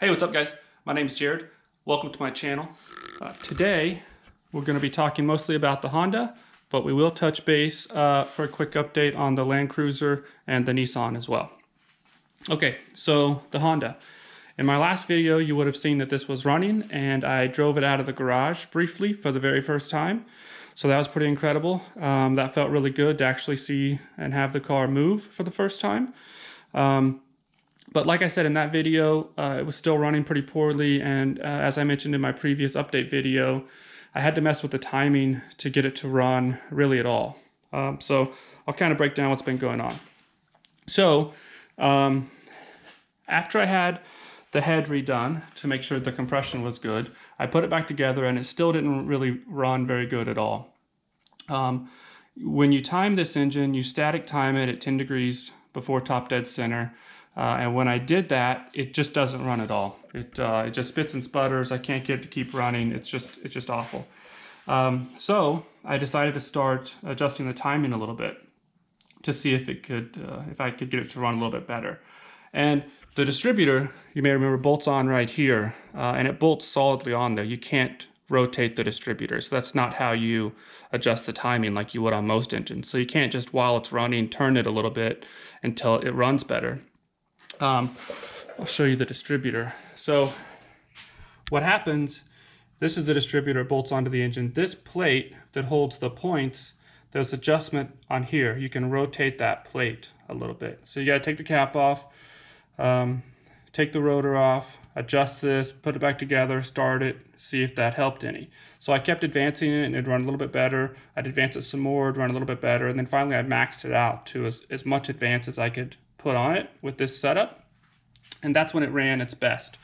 Hey, what's up guys? My name is Jared. Welcome to my channel. Today, we're going to be talking mostly about the Honda, but we will touch base for a quick update on the Land Cruiser and the Nissan as well. Okay, so the Honda. In my last video, you would have seen that this was running and I drove it out of the garage briefly for the very first time. So that was pretty incredible. That felt really good to actually see and have the car move for the first time. But like I said in that video, it was still running pretty poorly, and as I mentioned in my previous update video, I had to mess with the timing to get it to run really at all. So I'll kind of break down what's been going on. So after I had the head redone to make sure the compression was good, I put it back together and it still didn't really run very good at all. When you time this engine, you static time it at 10 degrees before top dead center. And when I did that, it just doesn't run at all. It just spits and sputters. I can't get it to keep running. It's just awful. So I decided to start adjusting the timing a little bit to see if it could, if I could get it to run a little bit better. And the distributor, you may remember, bolts on right here, and it bolts solidly on there. You can't rotate the distributor, so that's not how you adjust the timing like you would on most engines. So you can't just, while it's running, turn it a little bit until it runs better. I'll show you the distributor. So what happens, this is the distributor, it bolts onto the engine. This plate that holds the points, there's adjustment on here. You can rotate that plate a little bit. So you gotta take the cap off, take the rotor off, adjust this, put it back together, start it, see if that helped any. So I kept advancing it and it'd run a little bit better. I'd advance it some more, it'd run a little bit better, and then finally I maxed it out to as much advance as I could put on it with this setup, and that's when it ran its best.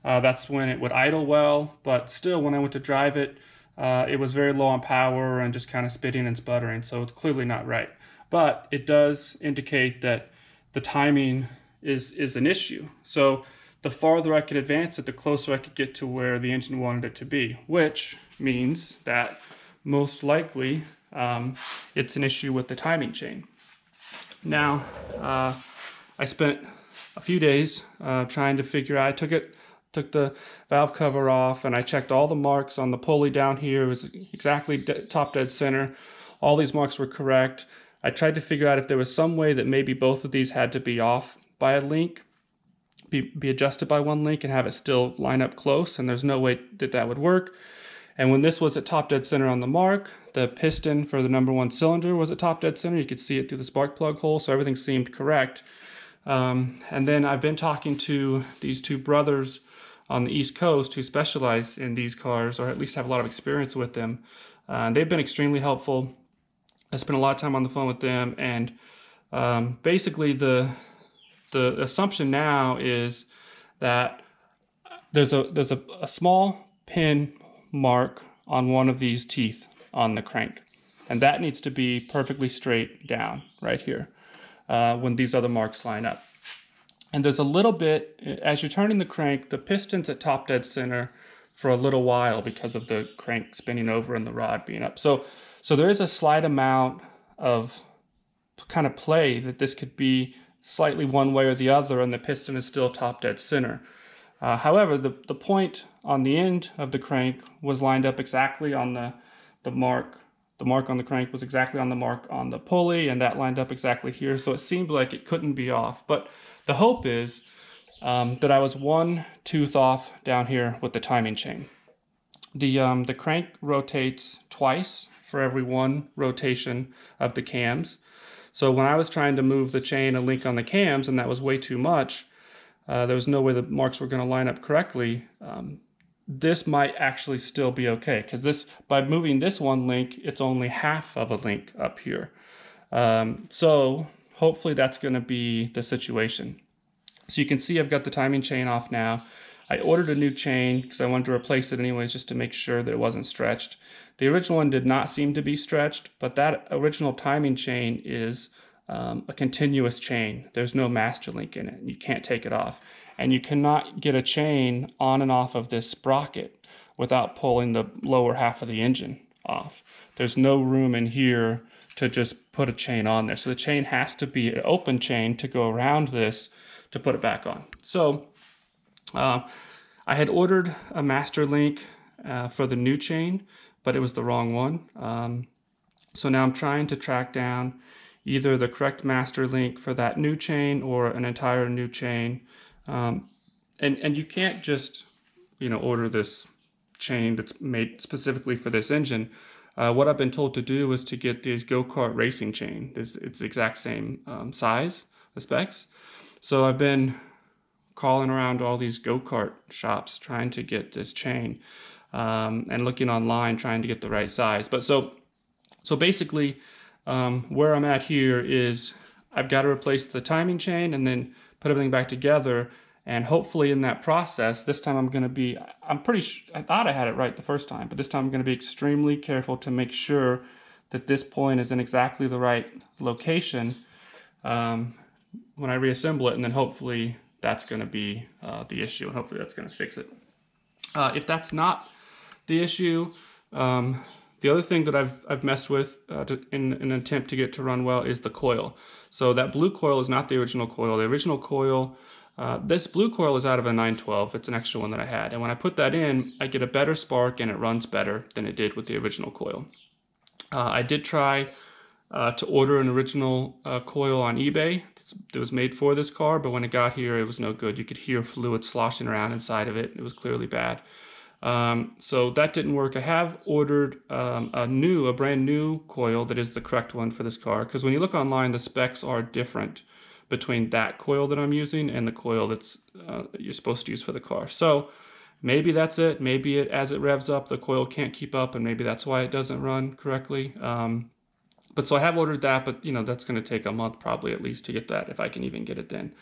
That's when it would idle well, but still when I went to drive it, it was very low on power and just kind of spitting and sputtering, so it's clearly not right. But it does indicate that the timing is an issue. So the farther I could advance it, the closer I could get to where the engine wanted it to be, which means that most likely it's an issue with the timing chain. Now, I spent a few days trying to figure out. I took the valve cover off and I checked all the marks on the pulley down here. It was exactly top dead center. All these marks were correct. I tried to figure out if there was some way that maybe both of these had to be off by a link, be adjusted by one link and have it still line up close, and there's no way that that would work. And when this was at top dead center on the mark, the piston for the #1 cylinder was at top dead center. You could see it through the spark plug hole, so everything seemed correct. And then I've been talking to these two brothers on the East Coast who specialize in these cars, or at least have a lot of experience with them. And they've been extremely helpful. I spent a lot of time on the phone with them, and basically the assumption now is that there's a small pin mark on one of these teeth on the crank, and that needs to be perfectly straight down right here when these other marks line up. And there's a little bit, as you're turning the crank, the piston's at top dead center for a little while because of the crank spinning over and the rod being up. So there is a slight amount of kind of play that this could be slightly one way or the other, and the piston is still top dead center. However, the point on the end of the crank was lined up exactly on the mark. The mark on the crank was exactly on the mark on the pulley, and that lined up exactly here. So it seemed like it couldn't be off. But the hope is that I was one tooth off down here with the timing chain. The crank rotates twice for every one rotation of the cams. So when I was trying to move the chain and link on the cams, and that was way too much, there was no way the marks were going to line up correctly. This might actually still be okay, because this, by moving this one link, it's only half of a link up here. So hopefully that's going to be the situation. So you can see I've got the timing chain off now. I ordered a new chain because I wanted to replace it anyways, just to make sure that it wasn't stretched. The original one did not seem to be stretched, but that original timing chain is a continuous chain. There's no master link in it. You can't take it off. And you cannot get a chain on and off of this sprocket without pulling the lower half of the engine off. There's no room in here to just put a chain on there. So the chain has to be an open chain to go around this to put it back on. So I had ordered a master link for the new chain, but it was the wrong one. So now I'm trying to track down either the correct master link for that new chain or an entire new chain. And you can't just, order this chain that's made specifically for this engine. What I've been told to do is to get these go-kart racing chain. It's the exact same size, the specs. So I've been calling around all these go-kart shops trying to get this chain, and looking online trying to get the right size. But so basically, where I'm at here is I've got to replace the timing chain and then put everything back together. And hopefully in that process, this time I'm pretty sure, I thought I had it right the first time, but this time I'm going to be extremely careful to make sure that this point is in exactly the right location when I reassemble it. And then hopefully that's going to be the issue, and hopefully that's going to fix it. If that's not the issue, the other thing that I've messed with in an attempt to get it to run well is the coil. So that blue coil is not the original coil. The original coil, this blue coil is out of a 912. It's an extra one that I had. And when I put that in, I get a better spark and it runs better than it did with the original coil. I did try to order an original coil on eBay that was made for this car, but when it got here, it was no good. You could hear fluid sloshing around inside of it. It was clearly bad. So that didn't work. I have ordered a brand new coil that is the correct one for this car, because when you look online, the specs are different between that coil that I'm using and the coil that's you're supposed to use for the car. So maybe that's it. Maybe as it revs up, the coil can't keep up, and maybe that's why it doesn't run correctly. But so I have ordered that, but that's going to take a month probably at least to get that, if I can even get it then.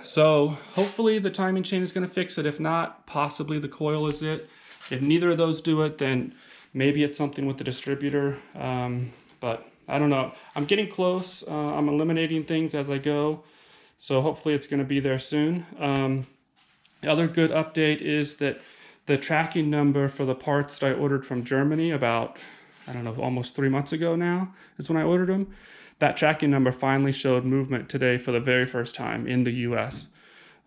So hopefully the timing chain is going to fix it. If not, possibly the coil is it. If neither of those do it, then maybe it's something with the distributor. But I don't know. I'm getting close. I'm eliminating things as I go. So hopefully it's going to be there soon. The other good update is that the tracking number for the parts that I ordered from Germany about, almost 3 months ago now is when I ordered them. That tracking number finally showed movement today for the very first time in the US.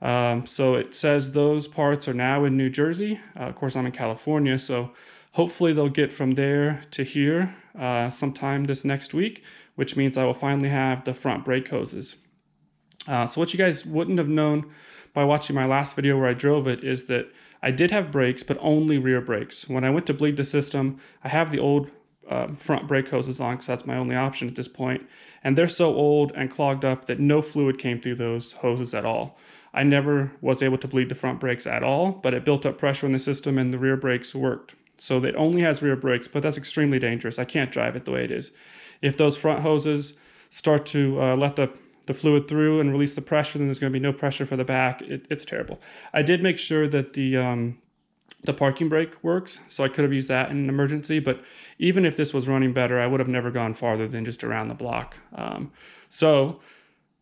So it says those parts are now in New Jersey. Of course, I'm in California, so hopefully they'll get from there to here sometime this next week, which means I will finally have the front brake hoses. So what you guys wouldn't have known by watching my last video where I drove it is that I did have brakes, but only rear brakes. When I went to bleed the system, I have the old front brake hoses on because that's my only option at this point. And they're so old and clogged up that no fluid came through those hoses at all. I never was able to bleed the front brakes at all, but it built up pressure in the system and the rear brakes worked. So it only has rear brakes, but that's extremely dangerous. I can't drive it the way it is. If those front hoses start to let the fluid through and release the pressure, then there's going to be no pressure for the back. It's terrible. I did make sure that the parking brake works, so I could have used that in an emergency, but even if this was running better, I would have never gone farther than just around the block.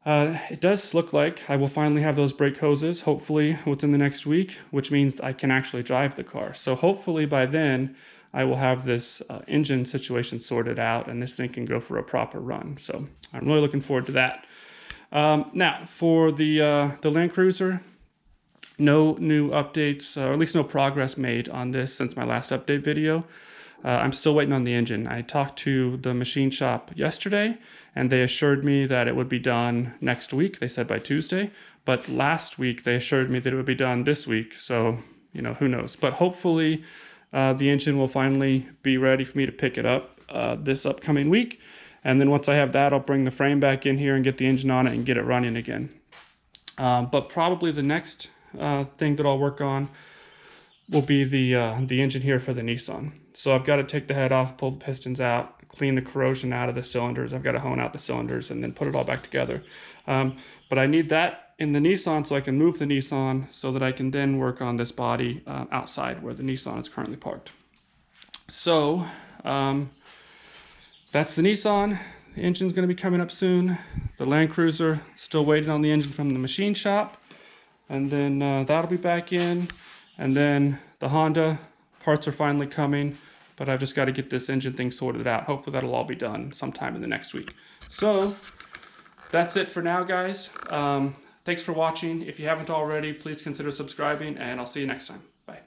It does look like I will finally have those brake hoses, hopefully within the next week, which means I can actually drive the car. So hopefully by then, I will have this engine situation sorted out and this thing can go for a proper run. So I'm really looking forward to that. Now, for the Land Cruiser, no new updates, or at least no progress made on this since my last update video. I'm still waiting on the engine. I talked to the machine shop yesterday, and they assured me that it would be done next week. They said by Tuesday, but last week they assured me that it would be done this week. So, who knows? But hopefully the engine will finally be ready for me to pick it up this upcoming week. And then once I have that, I'll bring the frame back in here and get the engine on it and get it running again. But probably the next thing that I'll work on will be the engine here for the Nissan. So I've got to take the head off, pull the pistons out, clean the corrosion out of the cylinders. I've got to hone out the cylinders and then put it all back together. But I need that in the Nissan so I can move the Nissan so that I can then work on this body outside where the Nissan is currently parked. So that's the Nissan. The engine's going to be coming up soon. The Land Cruiser, still waiting on the engine from the machine shop. And then that'll be back in. And then the Honda parts are finally coming, but I've just got to get this engine thing sorted out. Hopefully that'll all be done sometime in the next week. So that's it for now, guys. Thanks for watching. If you haven't already, please consider subscribing, and I'll see you next time. Bye.